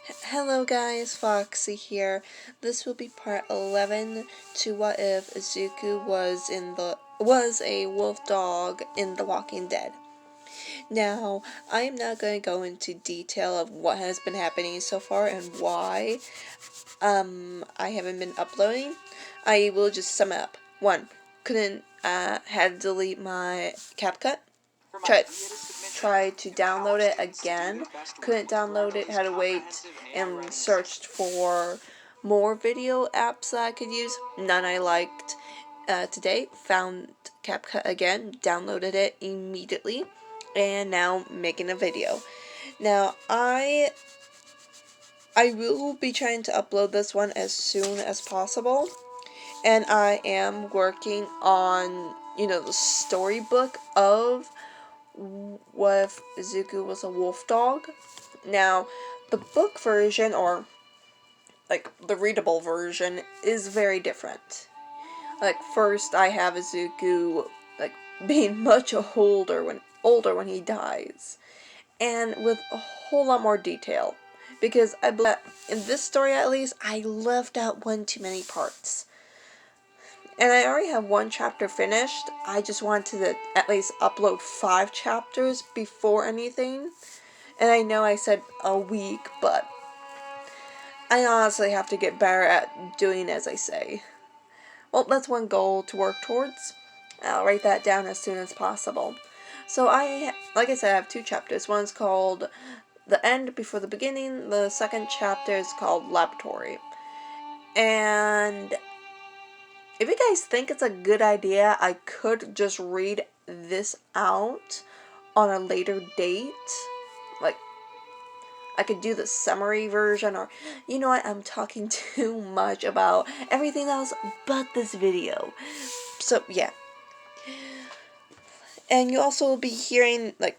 Hello guys, Foxy here. This will be part 11 to What If Izuku was a wolf dog in The Walking Dead. Now, I am not going to go into detail of what has been happening so far and why I haven't been uploading. I will just sum it up. 1. Had to delete my CapCut. Tried to download it again, couldn't download it, had to wait and searched for more video apps that I could use. None I liked. Today, found CapCut again, downloaded it immediately, and now making a video. Now, I will be trying to upload this one as soon as possible, and I am working on, the storybook of What If Izuku Was a Wolf Dog. Now, the book version, or like the readable version, is very different. Like, first I have Izuku like being much older when he dies, and with a whole lot more detail, because I believe that in this story at least I left out one too many parts. And I already have one chapter finished. I just wanted to at least upload 5 chapters before anything. And I know I said a week, but I honestly have to get better at doing as I say. Well, that's one goal to work towards. I'll write that down as soon as possible. So like I said, I have 2 chapters. One's called The End Before the Beginning. The second chapter is called Laboratory. And if you guys think it's a good idea, I could just read this out on a later date. Like, I could do the summary version, or, you know what, I'm talking too much about everything else but this video. So, yeah. And you also will be hearing, like,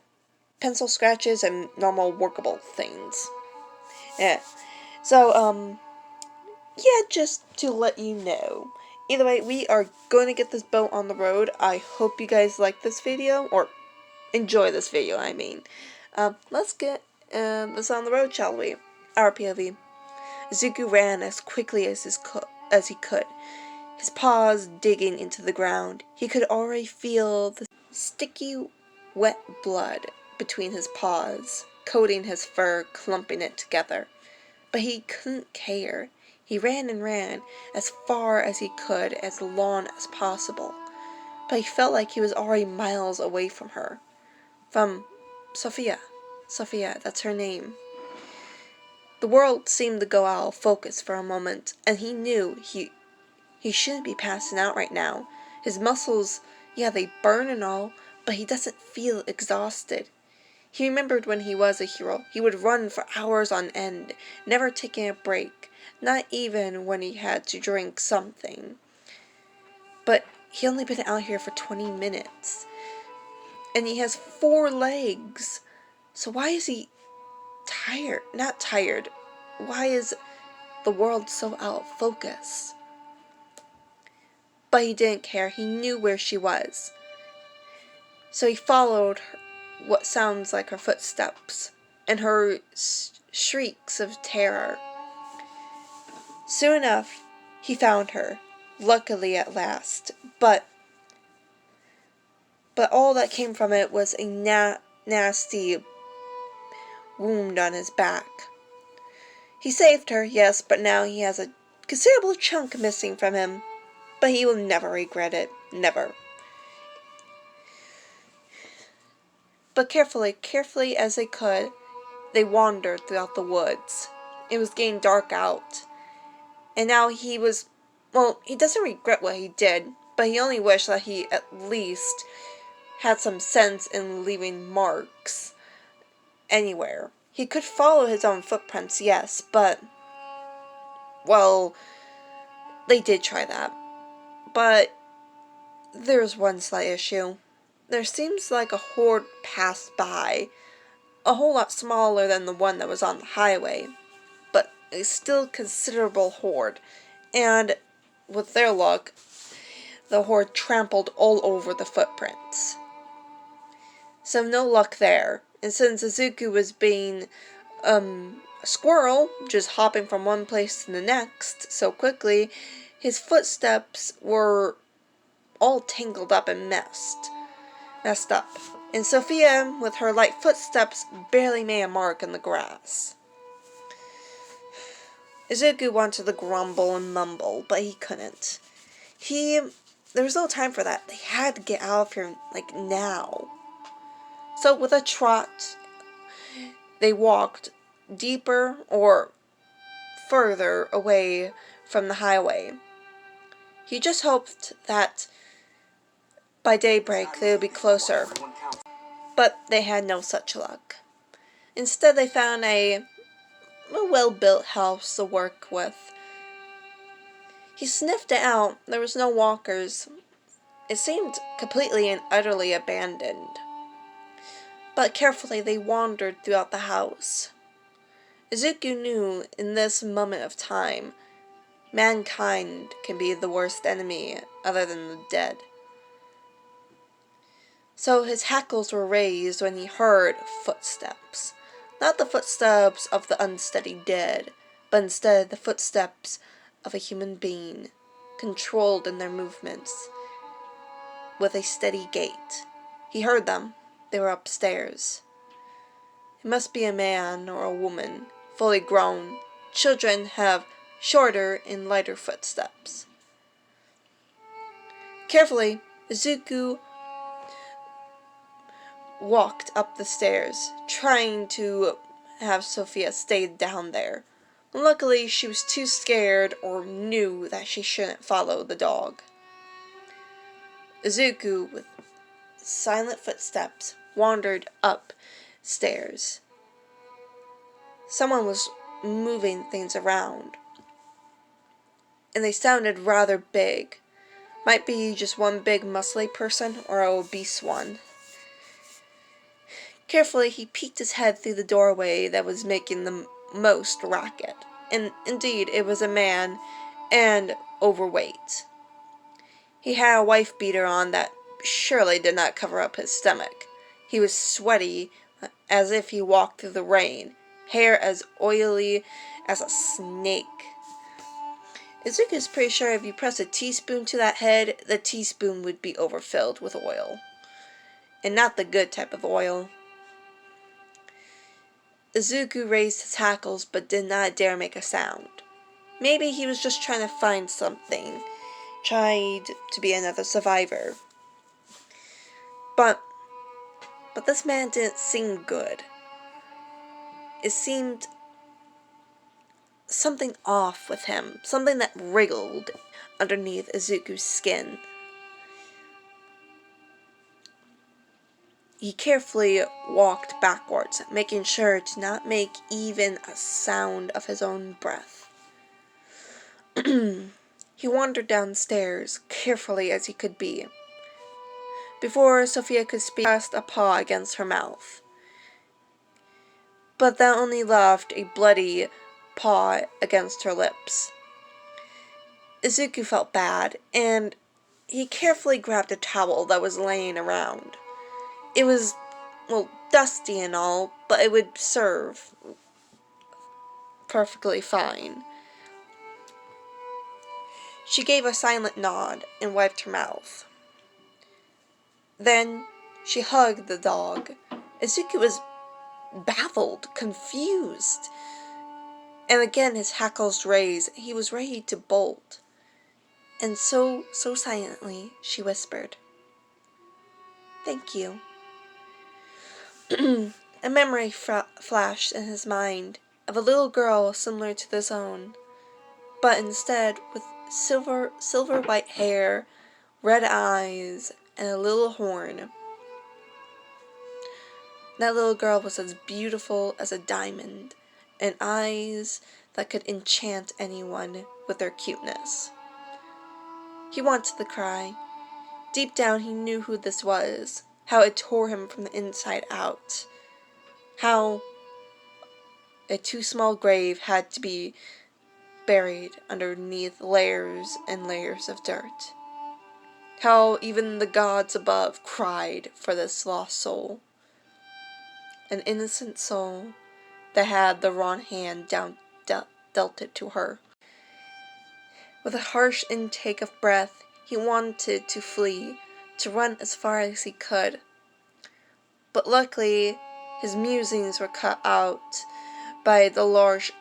pencil scratches and normal workable things. Yeah. So, yeah, just to let you know. Either way, we are going to get this boat on the road. I hope you guys like this video, or enjoy this video, I mean. Let's get this on the road, shall we? Our POV. Izuku ran as quickly as he could, his paws digging into the ground. He could already feel the sticky, wet blood between his paws, coating his fur, clumping it together. But he couldn't care. He ran and ran, as far as he could, as long as possible. But he felt like he was already miles away from her. From Sophia. Sophia, that's her name. The world seemed to go out of focus for a moment, and he knew he shouldn't be passing out right now. His muscles, yeah, they burn and all, but he doesn't feel exhausted. He remembered when he was a hero. He would run for hours on end, never taking a break, not even when he had to drink something. But he only been out here for 20 minutes. And he has 4 legs. So why is he tired? Not tired. Why is the world so out of focus? But he didn't care. He knew where she was. So he followed what sounds like her footsteps and her shrieks of terror. Soon enough, he found her, luckily at last, but all that came from it was a nasty wound on his back. He saved her, yes, but now he has a considerable chunk missing from him, but he will never regret it, never. But carefully as they could, they wandered throughout the woods. It was getting dark out, and now he doesn't regret what he did, but he only wished that he at least had some sense in leaving marks anywhere. He could follow his own footprints, yes, but, well, they did try that. But there's one slight issue. There seems like a horde passed by, a whole lot smaller than the one that was on the highway, but a still considerable horde, and with their luck, the horde trampled all over the footprints. So no luck there, and since Izuku was being A squirrel, just hopping from one place to the next so quickly, his footsteps were all tangled up and messed up. And Sophia, with her light footsteps, barely made a mark in the grass. Izuku wanted to grumble and mumble, but he couldn't. There was no time for that. They had to get out of here, like, now. So with a trot, they walked deeper or further away from the highway. He just hoped that by daybreak they would be closer, but they had no such luck. Instead, they found a well-built house to work with. He sniffed it out. There was no walkers. It seemed completely and utterly abandoned. But carefully they wandered throughout the house. Izuku knew in this moment of time, mankind can be the worst enemy other than the dead. So his hackles were raised when he heard footsteps. Not the footsteps of the unsteady dead, but instead the footsteps of a human being, controlled in their movements, with a steady gait. He heard them. They were upstairs. It must be a man or a woman, fully grown. Children have shorter and lighter footsteps. Carefully, Izuku walked up the stairs, trying to have Sophia stay down there. Luckily, she was too scared or knew that she shouldn't follow the dog. Izuku, with silent footsteps, wandered upstairs. Someone was moving things around, and they sounded rather big. Might be just one big muscly person or an obese one. Carefully, he peeked his head through the doorway that was making the most racket. And indeed, it was a man, and overweight. He had a wife beater on that surely did not cover up his stomach. He was sweaty, as if he walked through the rain, hair as oily as a snake. Izuku's pretty sure if you press a teaspoon to that head, the teaspoon would be overfilled with oil. And not the good type of oil. Izuku raised his hackles but did not dare make a sound. Maybe he was just trying to find something. Tried to be another survivor. But this man didn't seem good. It seemed something off with him. Something that wriggled underneath Izuku's skin. He carefully walked backwards, making sure to not make even a sound of his own breath. He wandered downstairs, carefully as he could be. Before Sophia could speak, he pressed a paw against her mouth. But that only left a bloody paw against her lips. Izuku felt bad, and he carefully grabbed a towel that was laying around. It was, dusty and all, but it would serve perfectly fine. She gave a silent nod and wiped her mouth. Then she hugged the dog. Izuku was baffled, confused. And again his hackles raised. He was ready to bolt. And so silently, she whispered, "Thank you." A memory flashed in his mind of a little girl similar to this own, but instead with silver white hair, red eyes, and a little horn. That little girl was as beautiful as a diamond, and eyes that could enchant anyone with their cuteness. He wanted to cry. Deep down he knew who this was, how it tore him from the inside out, how a too small grave had to be buried underneath layers and layers of dirt. How even the gods above cried for this lost soul. An innocent soul that had the wrong hand dealt it to her. With a harsh intake of breath, he wanted to flee, to run as far as he could. But luckily, his musings were cut out by the large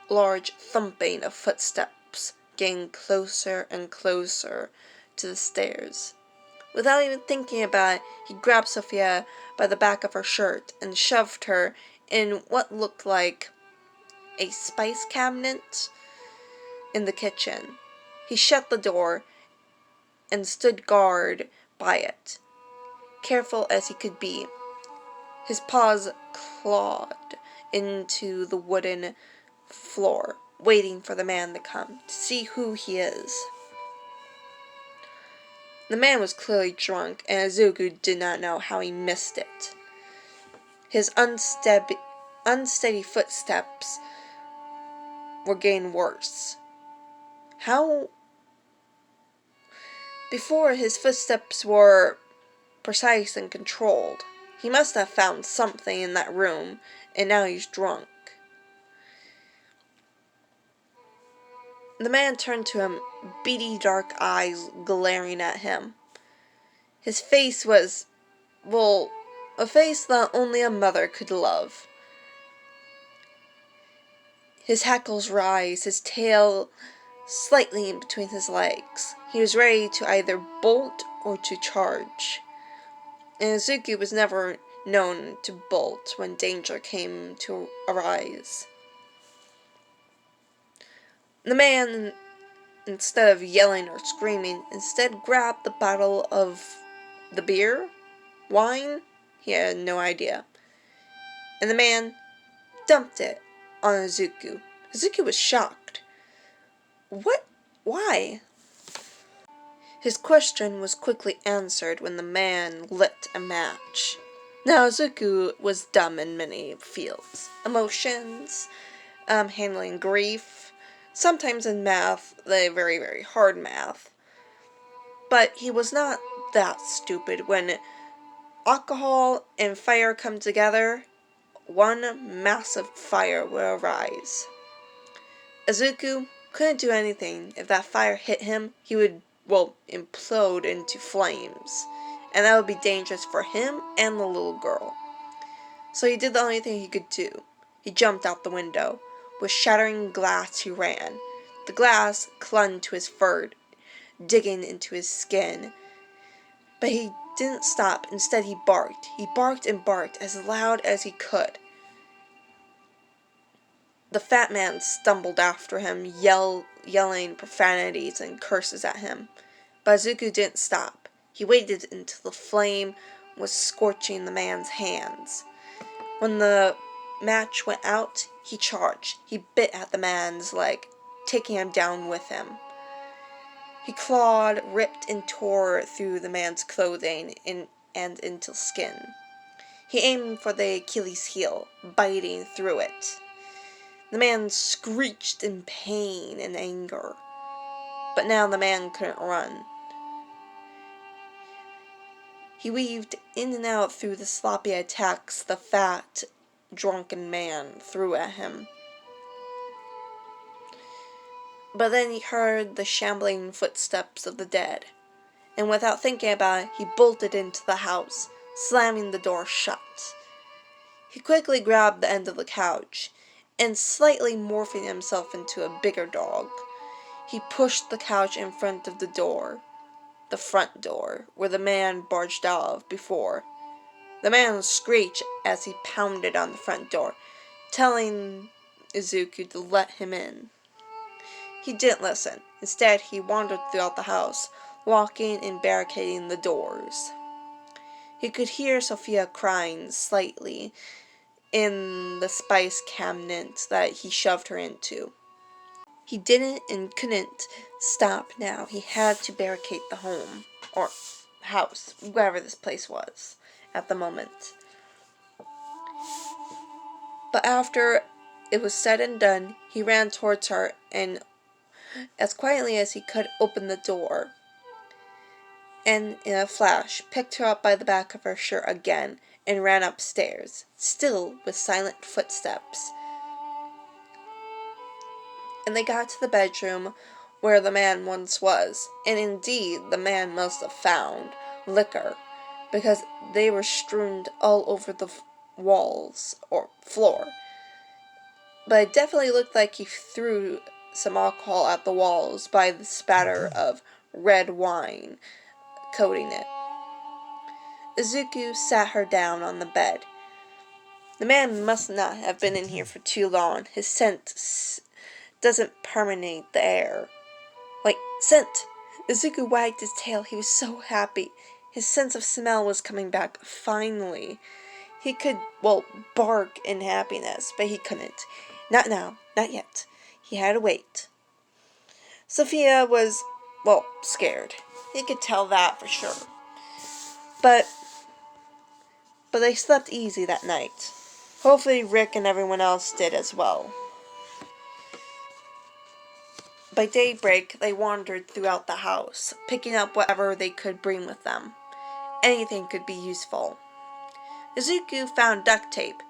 thumping of footsteps getting closer and closer to the stairs. Without even thinking about it, he grabbed Sophia by the back of her shirt and shoved her in what looked like a spice cabinet in the kitchen. He shut the door and stood guard by it, careful as he could be. His paws clawed into the wooden floor, waiting for the man to come, to see who he is. The man was clearly drunk, and Izuku did not know how he missed it. His unsteady footsteps were getting worse. Before, his footsteps were precise and controlled. He must have found something in that room, and now he's drunk. The man turned to him, beady dark eyes glaring at him. His face was, well, a face that only a mother could love. His hackles rise, his tail slightly in between his legs. He was ready to either bolt or to charge. And Izuku was never known to bolt when danger came to arise. The man, instead of yelling or screaming, instead grabbed the bottle of the beer? Wine? He had no idea. And the man dumped it on Izuku. Izuku was shocked. What? Why? His question was quickly answered when the man lit a match. Now, Izuku was dumb in many fields. Emotions, handling grief, sometimes in math, the very, very hard math. But he was not that stupid. When alcohol and fire come together, one massive fire will arise. Izuku couldn't do anything. If that fire hit him, he would, implode into flames. And that would be dangerous for him and the little girl. So he did the only thing he could do. He jumped out the window. With shattering glass he ran. The glass clung to his fur, digging into his skin. But he didn't stop. Instead he barked. He barked and barked as loud as he could. The fat man stumbled after him, yelling profanities and curses at him. But Izuku didn't stop. He waited until the flame was scorching the man's hands. When the match went out, he charged. He bit at the man's leg, taking him down with him. He clawed, ripped, and tore through the man's clothing and into skin. He aimed for the Achilles heel, biting through it. The man screeched in pain and anger. But now the man couldn't run. He weaved in and out through the sloppy attacks the fat, drunken man threw at him. But then he heard the shambling footsteps of the dead, and without thinking about it, he bolted into the house, slamming the door shut. He quickly grabbed the end of the couch, and slightly morphing himself into a bigger dog, he pushed the couch in front of the door, the front door, where the man barged out of before. The man screeched as he pounded on the front door, telling Izuku to let him in. He didn't listen. Instead, he wandered throughout the house, locking and barricading the doors. He could hear Sophia crying slightly in the spice cabinet that he shoved her into. He didn't and couldn't stop now. He had to barricade the home, or house, wherever this place was at the moment. But after it was said and done, he ran towards her and, as quietly as he could, opened the door, and in a flash picked her up by the back of her shirt again and ran upstairs, still with silent footsteps. And they got to the bedroom where the man once was, and indeed the man must have found liquor, because they were strewn all over the walls or floor. But it definitely looked like he threw some alcohol at the walls by the spatter of red wine coating it. Izuku sat her down on the bed. The man must not have been in here for too long. His scent doesn't permeate the air. Wait, scent! Izuku wagged his tail. He was so happy. His sense of smell was coming back, finally. He could, bark in happiness, but he couldn't. Not now, not yet. He had to wait. Sophia was, scared. He could tell that for sure. But they slept easy that night. Hopefully Rick and everyone else did as well. By daybreak, they wandered throughout the house, picking up whatever they could bring with them. Anything could be useful. Izuku found duct tape,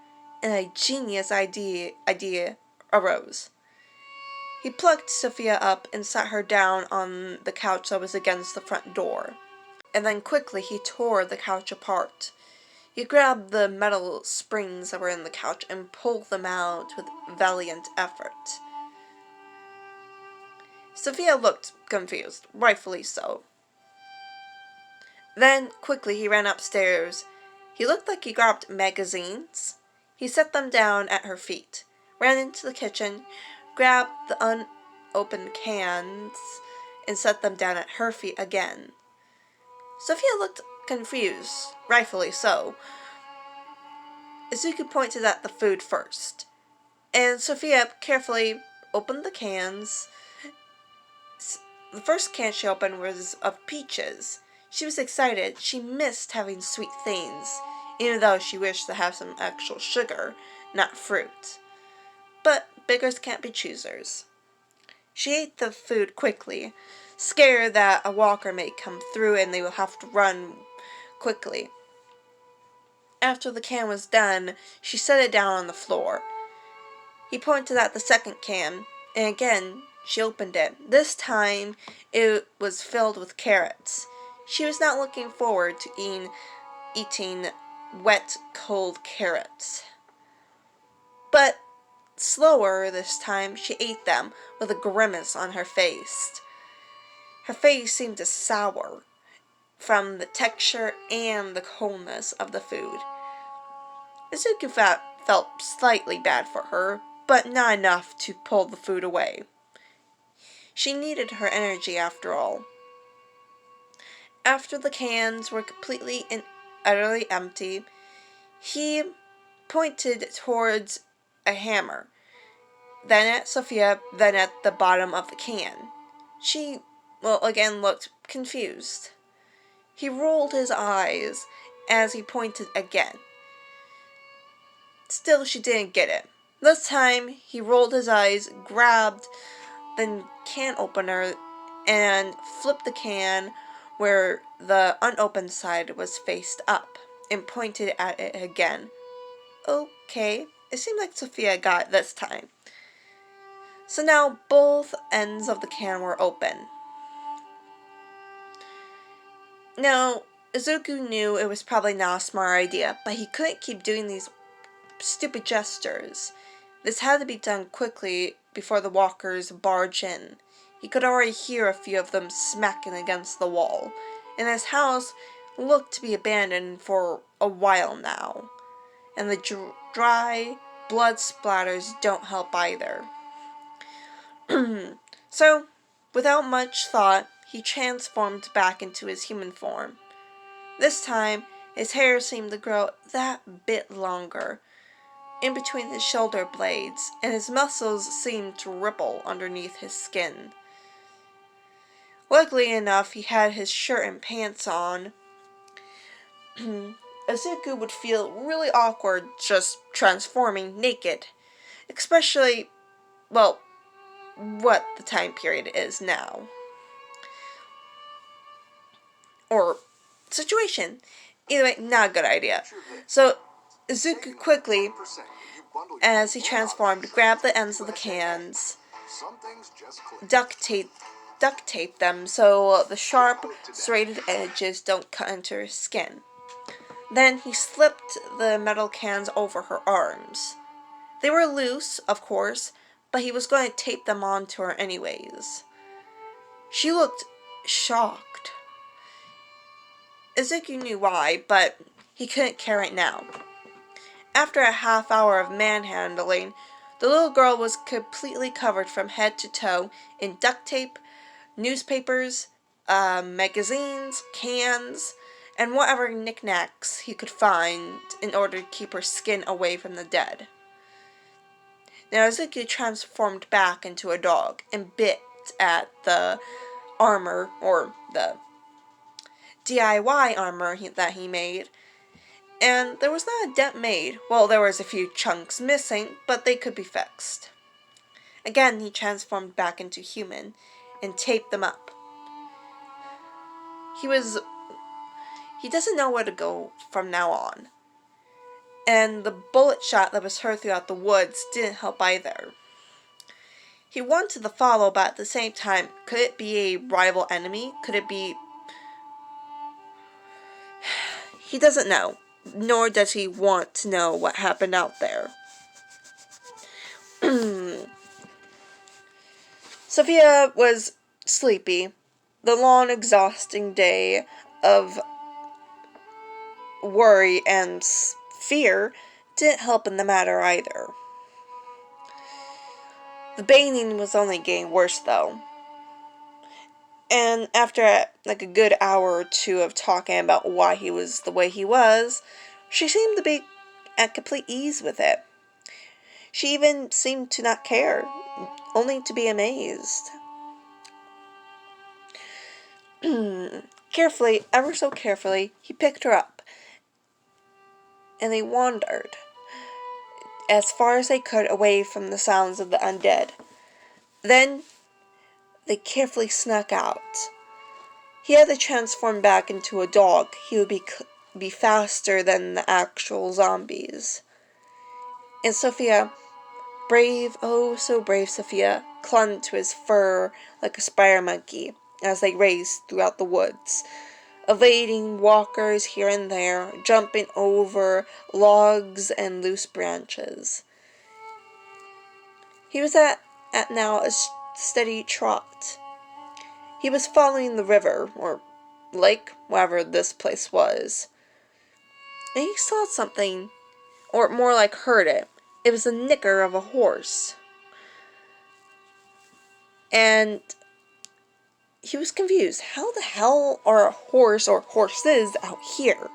and a genius idea arose. He plucked Sophia up and sat her down on the couch that was against the front door. And then quickly he tore the couch apart. He grabbed the metal springs that were in the couch and pulled them out with valiant effort. Sophia looked confused, rightfully so. Then, quickly, he ran upstairs. He looked like he grabbed magazines. He set them down at her feet, ran into the kitchen, grabbed the unopened cans, and set them down at her feet again. Sophia looked confused, rightfully so. Izuku pointed at the food first, and Sophia carefully opened the cans. The first can she opened was of peaches. She was excited. She missed having sweet things, even though she wished to have some actual sugar, not fruit. But beggars can't be choosers. She ate the food quickly, scared that a walker may come through and they will have to run quickly. After the can was done, she set it down on the floor. He pointed at the second can, and again she opened it. This time it was filled with carrots. She was not looking forward to eating wet, cold carrots. But slower this time, she ate them with a grimace on her face. Her face seemed to sour from the texture and the coldness of the food. Izuku felt slightly bad for her, but not enough to pull the food away. She needed her energy after all. After the cans were completely and utterly empty, he pointed towards a hammer, then at Sophia, then at the bottom of the can. She, again looked confused. He rolled his eyes as he pointed again. Still, she didn't get it. This time, he rolled his eyes, grabbed the can opener, and flipped the can where the unopened side was faced up, and pointed at it again. Okay, it seemed like Sophia got it this time. So now both ends of the can were open. Now, Izuku knew it was probably not a smart idea, but he couldn't keep doing these stupid gestures. This had to be done quickly before the walkers barged in. He could already hear a few of them smacking against the wall, and his house looked to be abandoned for a while now. And the dry blood splatters don't help either. So, without much thought, he transformed back into his human form. This time, his hair seemed to grow that bit longer in between his shoulder blades, and his muscles seemed to ripple underneath his skin. Luckily enough, he had his shirt and pants on. Izuku would feel really awkward just transforming naked, especially, what the time period is now. Or situation. Either way, not a good idea. So, Izuku quickly, as he transformed, grabbed the ends of the cans, duct tape them so the sharp, serrated edges don't cut into her skin. Then he slipped the metal cans over her arms. They were loose, of course, but he was going to tape them onto her anyways. She looked shocked. Izuku knew why, but he couldn't care right now. After a half hour of manhandling, the little girl was completely covered from head to toe in duct tape, newspapers, magazines, cans, and whatever knickknacks he could find in order to keep her skin away from the dead. Now Izuku transformed back into a dog and bit at the armor, or the DIY armor that he made, and there was not a dent made. Well, there was a few chunks missing, but they could be fixed. Again, he transformed back into human and taped them up. He doesn't know where to go from now on. And the bullet shot that was heard throughout the woods didn't help either. He wanted to follow, but at the same time, could it be a rival enemy? Could it be... He doesn't know, nor does he want to know what happened out there. Sophia was sleepy. The long, exhausting day of worry and fear didn't help in the matter either. The bathing was only getting worse, though. And after like a good hour or two of talking about why he was the way he was, she seemed to be at complete ease with it. She even seemed to not care, only to be amazed. Carefully, ever so carefully, he picked her up, and they wandered as far as they could away from the sounds of the undead. Then they carefully snuck out. He had to transform back into a dog. He would be faster than the actual zombies. And Sophia, brave, oh so brave Sophia, clung to his fur like a spider monkey as they raced throughout the woods, evading walkers here and there, jumping over logs and loose branches. He was at now a steady trot. He was following the river, or lake, wherever this place was. And he saw something, or more like heard it. It was the nicker of a horse. And he was confused. How the hell are a horse or horses out here?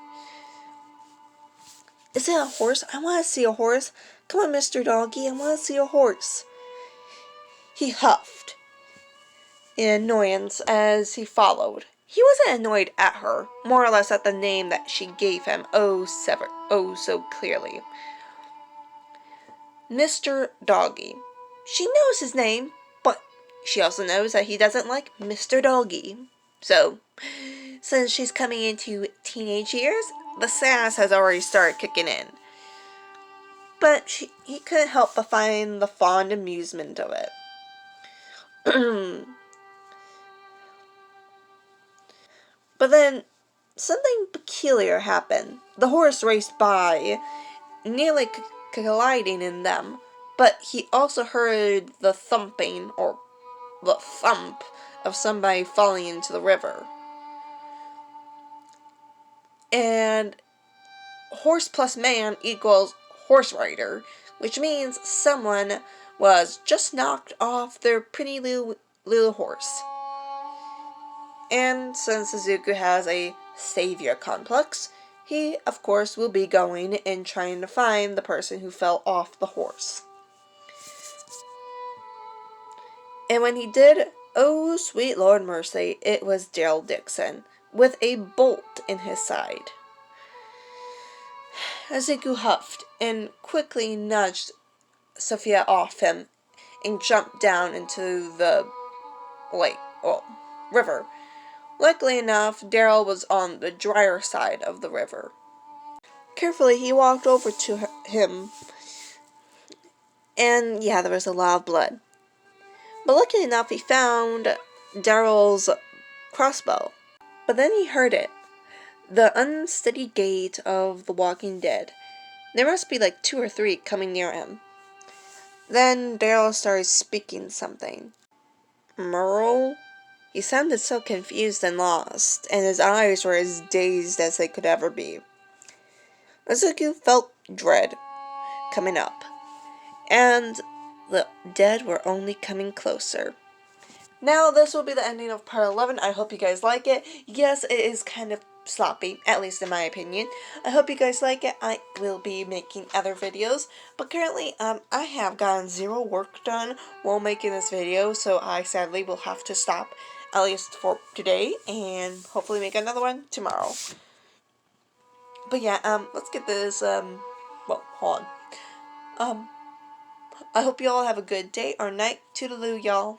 Is it a horse? I want to see a horse. Come on, Mr. Doggy, I want to see a horse. He huffed in annoyance as he followed. He wasn't annoyed at her, more or less at the name that she gave him oh so clearly. Mr. Doggy. She knows his name, but she also knows that he doesn't like Mr. Doggy. So, since she's coming into teenage years, the sass has already started kicking in. But he couldn't help but find the fond amusement of it. But then, something peculiar happened. The horse raced by, nearly colliding in them, but he also heard the thumping, or the thump, of somebody falling into the river. And horse plus man equals horse rider, which means someone was just knocked off their pretty little horse. And since Izuku has a savior complex, he, of course, will be going and trying to find the person who fell off the horse. And when he did, oh sweet Lord mercy, it was Daryl Dixon, with a bolt in his side. Izuku huffed and quickly nudged Sophia off him and jumped down into the river, Luckily enough, Daryl was on the drier side of the river. Carefully, he walked over to him, and yeah, there was a lot of blood. But luckily enough, he found Daryl's crossbow. But then he heard it. The unsteady gait of the walking dead. There must be like 2 or 3 coming near him. Then Daryl started speaking something. Merle? He sounded so confused and lost, and his eyes were as dazed as they could ever be. Izuku felt dread coming up, and the dead were only coming closer. Now, this will be the ending of part 11. I hope you guys like it. Yes, it is kind of sloppy, at least in my opinion. I hope you guys like it. I will be making other videos, but currently, I have gotten 0 work done while making this video, so I sadly will have to stop, at least for today, and hopefully make another one tomorrow. But yeah, let's get this, well, hold on. I hope you all have a good day or night. Toodaloo, y'all.